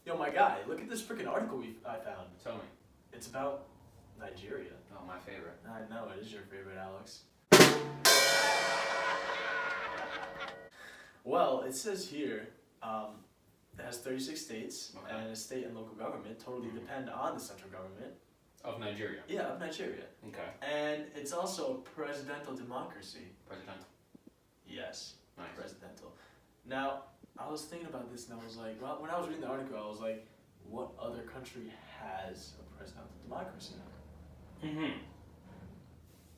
Yo, my guy, look at this freaking article I found. Tell me. It's about Nigeria. Oh, my favorite. I know, it is your favorite, Alex. Well, it says here, it has 36 states, and a state and local government totally depend on the central government. Of Nigeria? Yeah, of Nigeria. Okay. And it's also a presidential democracy. Presidential? Yes. Nice. Presidential. Now, I was thinking about this and I was like, well, when I was reading the article, I was like, what other country has a presidential democracy? Mm-hmm.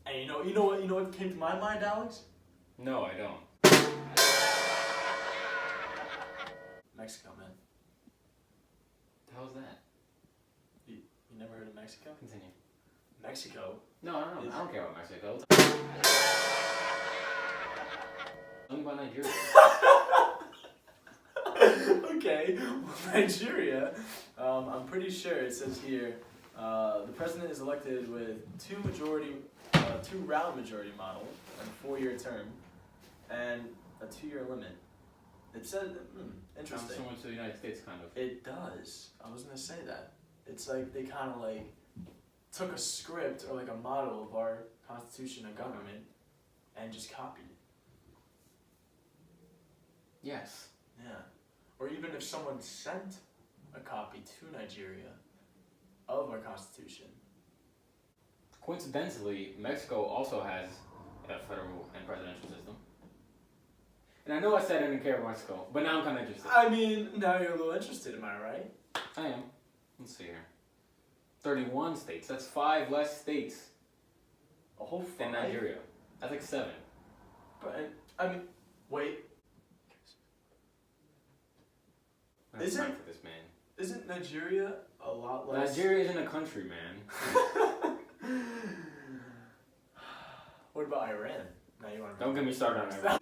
And you know what came to my mind, Alex? No, I don't. Mexico, man. The hell's that? You never heard of Mexico? Continue. Mexico? No, I don't care about Mexico. Tell me about Nigeria. Okay, well, Nigeria, I'm pretty sure it says here, the president is elected with two-round majority model, and a 4-year term, and a 2-year limit. It says, interesting. Sounds similar to the United States, kind of. It does. I was gonna say that. It's like they kind of like took a script or like a model of our constitution and government and just copied it. Yes. Yeah. Or even if someone sent a copy to Nigeria of our constitution. Coincidentally, Mexico also has a federal and presidential system. And I know I said I didn't care about Mexico, but now I'm kind of interested. I mean, now you're a little interested, am I right? I am. Let's see here. 31 states. That's 5 less states A whole 5? than Nigeria. That's like 7. But, I mean, wait. I'm gonna Isn't- fight for this man. Isn't Nigeria a lot less... Nigeria isn't a country, man. What about Iran? Now you want to... Don't get me started on Iran.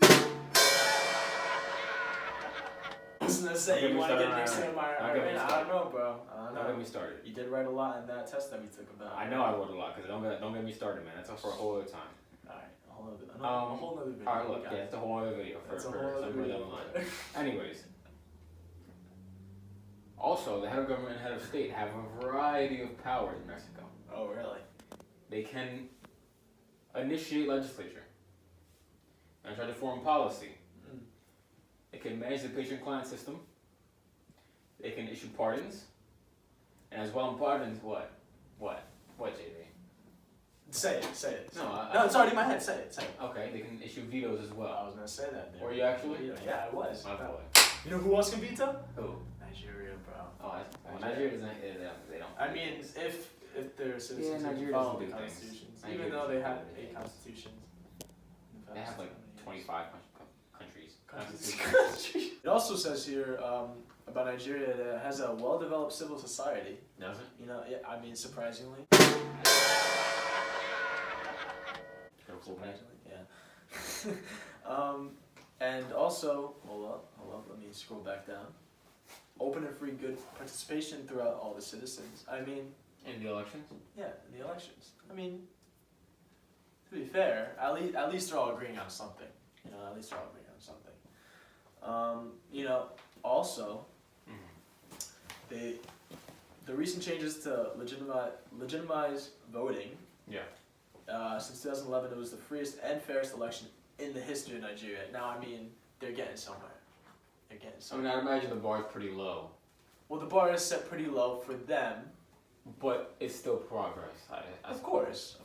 I was gonna say, you want to get mixed in my Iran? I don't know, bro. I don't know. Don't get me started. You did write a lot in that test that we took about... I know I wrote a lot, because don't get me started, man. That's for a whole other time. Alright, a whole other video. Alright, look, yeah, it's a whole other video for somewhere down the line. Anyways. Also, the head of government and head of state have a variety of powers in Mexico. Oh, really? They can initiate legislature and try to form policy. They can manage the patient-client system. They can issue pardons. And as well in pardons, what? What, JV? Say it. No, it's already in my head. Say it. Okay, they can issue vetoes as well. I was gonna say that. Were you actually? Yeah, I was. My boy. You know who else can veto? Who? Nigeria, bro. Oh, Nigeria doesn't. They don't. I mean, if their citizens Nigeria follow doesn't the do things. constitutions, Nigeria even though they have doesn't do 8 things. constitutions. They have like 25 countries. Countries. It also says here about Nigeria that it has a well-developed civil society. Does it? You know, yeah, I mean, surprisingly. Surprisingly, yeah. And also, hold up, let me scroll back down. Open and free good participation throughout all the citizens. I mean... In the elections? Yeah, in the elections. I mean, to be fair, at least they're all agreeing on something. You know, at least they're all agreeing on something. You know, also, the recent changes to legitimize voting. Yeah. Since 2011, it was the freest and fairest election in the history of Nigeria. Now, I mean, they're getting somewhere. I mean, I imagine the bar is pretty low. Well, the bar is set pretty low for them. But it's still progress. Of course.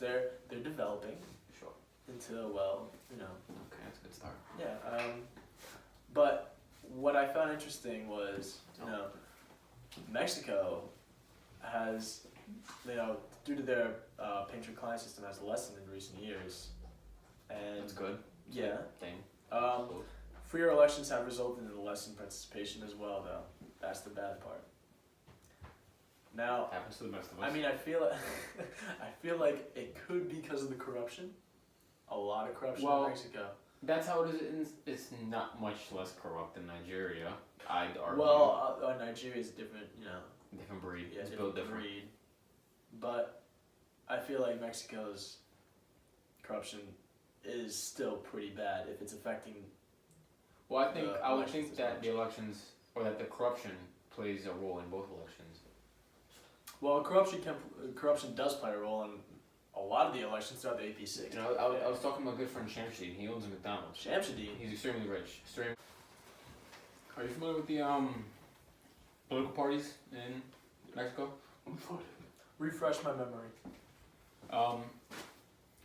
They're developing. Sure. Into, well, you know. Okay, that's a good start. Yeah. But what I found interesting was, you know, Mexico has, you know, due to their patron-client system, has lessened in recent years. And that's good. Yeah. Thing. Freer elections have resulted in lessened participation as well, though. That's the bad part. Now, happens to the best of us. I mean, I feel like it could be because of the corruption. A lot of corruption in Mexico. That's how it is. It's not much less corrupt than Nigeria, I'd argue. Well, Nigeria is different, you know. Different breed. Yeah, it's built different. Breed. But I feel like Mexico's corruption is still pretty bad if it's affecting. Well, I would think that the elections, or that the corruption plays a role in both elections. Well, corruption does play a role in a lot of the elections throughout the AP6. You know, I was talking to my good friend Shamshid. He owns a McDonald's. Shamshadeen. He's extremely rich. Are you familiar with the political parties in Mexico? Refresh my memory. I'm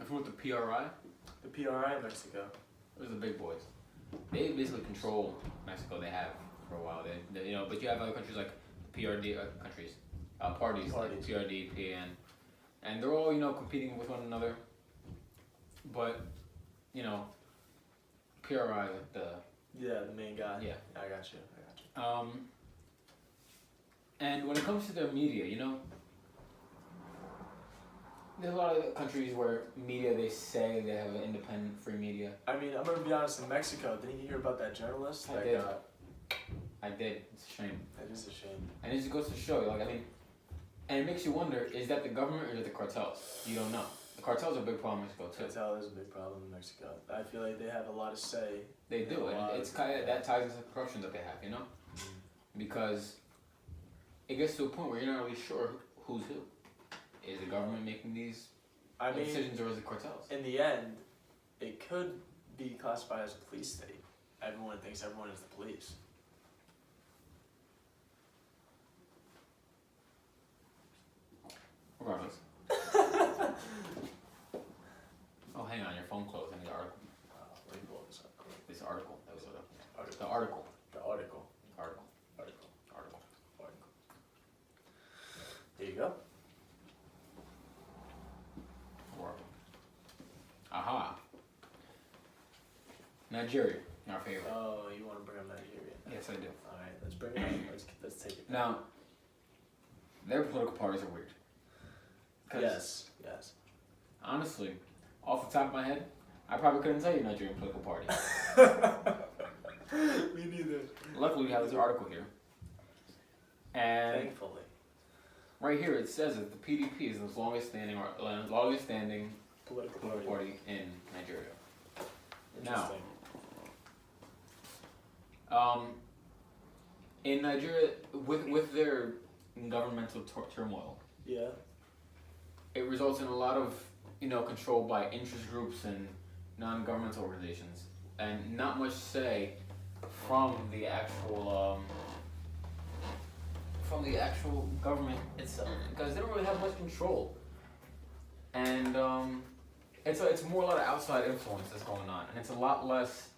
familiar with the PRI. The PRI in Mexico. Those are the big boys. They basically control Mexico. They have for a while. They you know, but you have other countries like PRD countries, parties like PRD, PAN, and they're all competing with one another. But PRI like the main guy. Yeah. I got you. And when it comes to their media, there's a lot of countries where media, they say they have an independent, free media. I mean, I'm gonna be honest. In Mexico, didn't you hear about that journalist? I did. I did. It's a shame. That is a shame. And it just goes to show, and it makes you wonder: is that the government or is it the cartels? You don't know. The cartels are a big problem in Mexico too. Cartel is a big problem in Mexico. I feel like they have a lot of say. They do, and it's kind of that ties into the corruption that they have, because it gets to a point where you're not really sure who's who. Is the government making these decisions, or is it cartels? In the end, it could be classified as a police state. Everyone thinks everyone is the police. Regardless. Oh, hang on, your phone closed. I need the article. Let me pull this up. This article. That was what Article. the article. The article. Article. Article. Article. Article. There you go. Article. Aha. Nigeria, our favorite. Oh, you want to bring up Nigeria? Yes, I do. All right, let's bring it up. Let's take it. Now, their political parties are weird. Yes. Honestly, off the top of my head, I probably couldn't tell you a Nigerian political party. Me neither. Luckily, we have this article here. And Thankfully. right here it says that the PDP is the longest standing Political party in Nigeria. Interesting. In Nigeria, with their governmental turmoil, Yeah. it results in a lot of control by interest groups and non-governmental organizations, and not much say from the actual government itself, because they don't really have much control, and it's more a lot of outside influence that's going on, and it's a lot less.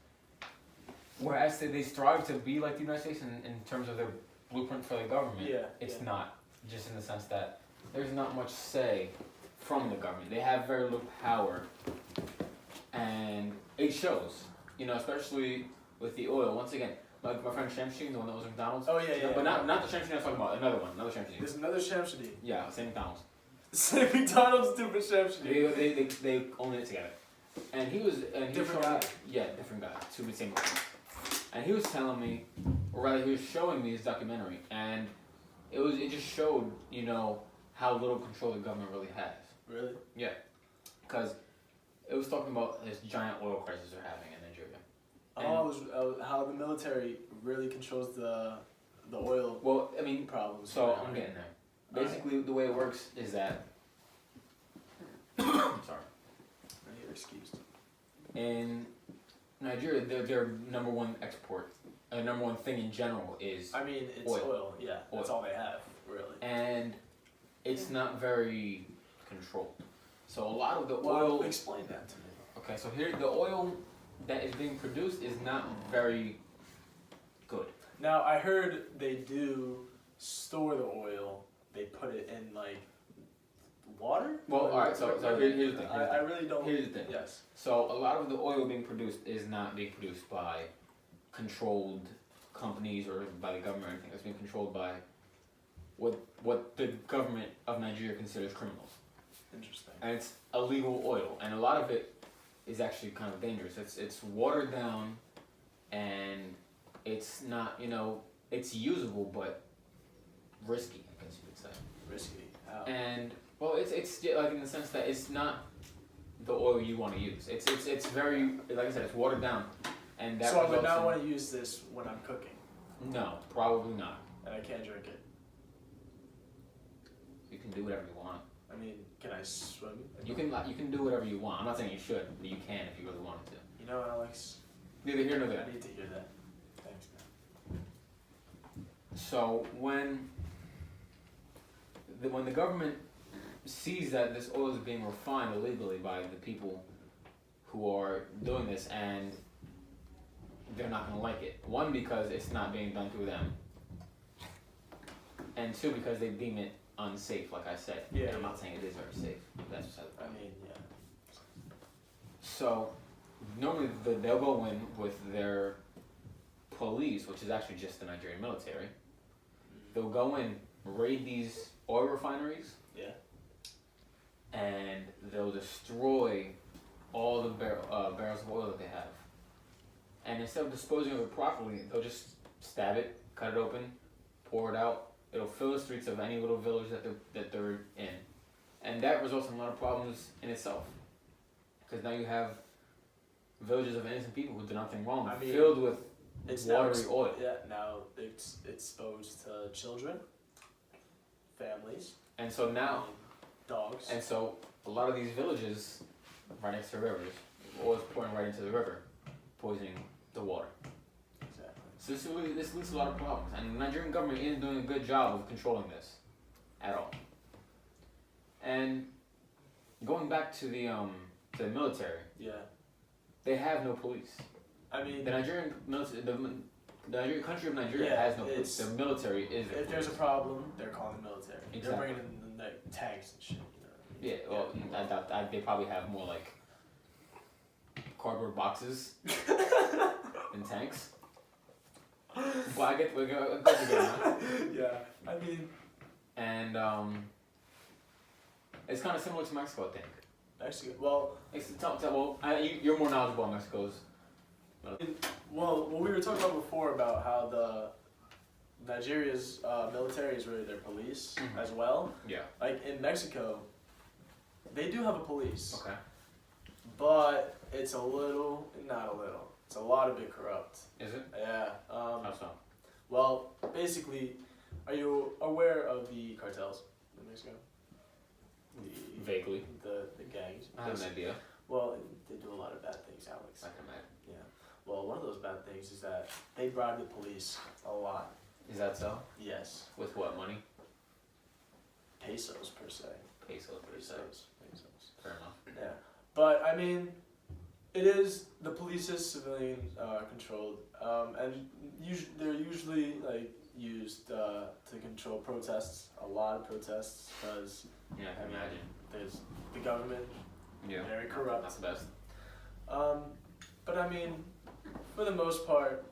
Whereas they strive to be like the United States in terms of their blueprint for the government, it's not. Just in the sense that there's not much say from the government. They have very little power, and it shows. Especially with the oil. Once again, like my friend Shamsheen, the one that was in McDonald's. Oh yeah. But not the Shamsheen I was talking about. Another Shamsheen. There's another Shamshadeen. Yeah, same McDonald's. Same McDonald's, different Shamshadeen. They own it together. And he was Different showing guy. Me, yeah, different guy. Two of the same guy. And he was telling me, or rather, he was showing me his documentary, and it just showed how little control the government really has. Really? Yeah, because it was talking about this giant oil crisis they're having in Nigeria. And how the military really controls the oil. Well, problems. So I'm getting there. Basically, the way it works is that. I'm sorry. You're excused. In Nigeria, their number one export, number one thing in general is. It's oil. Yeah, that's all they have, really. And it's not very controlled. So a lot of the oil. Explain that to me. Okay, so here the oil that is being produced is not very good. Now I heard they do store the oil. They put it in water. Well, all right. So here's the thing. I really don't. Here's the thing. Yes. So a lot of the oil being produced is not being produced by controlled companies or by the government or anything. It's being controlled by what the government of Nigeria considers criminals. Interesting. And it's illegal oil, and a lot of it is actually kind of dangerous. It's watered down, and it's not it's usable but risky, I guess you could say. Risky. How? And well, it's like in the sense that it's not the oil you want to use. It's very, like I said, it's watered down, and that. So I would not want to use this when I'm cooking. No, probably not. and I can't drink it. You can do whatever you want. I mean, can I swim? You can do whatever you want. I'm not saying you should, but you can if you really wanted to. You know, Alex, Neither here nor there. I need to hear that. Thanks, man. So when the government sees that this oil is being refined illegally by the people who are doing this, and they're not going to like it. One, because it's not being done through them, and two, because they deem it unsafe. Like I said, Yeah. And I'm not saying it is very safe. That's just how I mean, yeah. So normally they'll go in with their police, which is actually just the Nigerian military. They'll go in, raid these oil refineries, Yeah. and they'll destroy all the barrels of oil that they have. And instead of disposing of it properly, they'll just stab it, cut it open, pour it out. It'll fill the streets of any little village that they're in, and that results in a lot of problems in itself. Because now you have villages of innocent people who did nothing wrong, I mean, filled with It's watery now oil. Yeah, now it's exposed to children, families, And so now, dogs. and so a lot of these villages, right next to rivers, oil is pouring right into the river, poisoning the water. Exactly. So this leads to a lot of problems, and the Nigerian government isn't doing a good job of controlling this, at all. And going back to the military, Yeah. they have no police. I mean, The Nigerian military, the Nigerian country of Nigeria Yeah, has no police. it's- The military is the if there's a police. problem, they're calling the military. They're Exactly. bringing in the tanks and shit. You know? Yeah, well, I doubt that. They probably have more like cardboard boxes than tanks. Well, I get together now. Yeah. I mean, And it's kind of similar to Mexico, I think. Mexico. Well, You're more knowledgeable on Mexico's. well, what we were talking about before about how the Nigeria's military is really their police Mhm. as well. Yeah. Like in Mexico, they do have a police, Okay. but it's a little, not a little, it's a lot of bit corrupt. Is it? Yeah. How so? Well, basically, are you aware of the cartels in Mexico? Vaguely. The gangs. I have an idea. Well, they do a lot of bad things, Alex. I can imagine. Yeah. Well, one of those bad things is that they bribe the police a lot. Is that so? Yes. With what money? Pesos per se. Pesos per se. Pesos. Fair enough. Yeah. But I mean, it is the police is civilian controlled, and they're usually like used to control protests. A lot of protests because Yeah, I can imagine. there's the government Yeah. very corrupt. That's the best. But I mean, for the most part,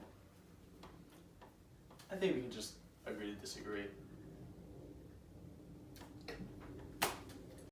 I think we can just agree to disagree.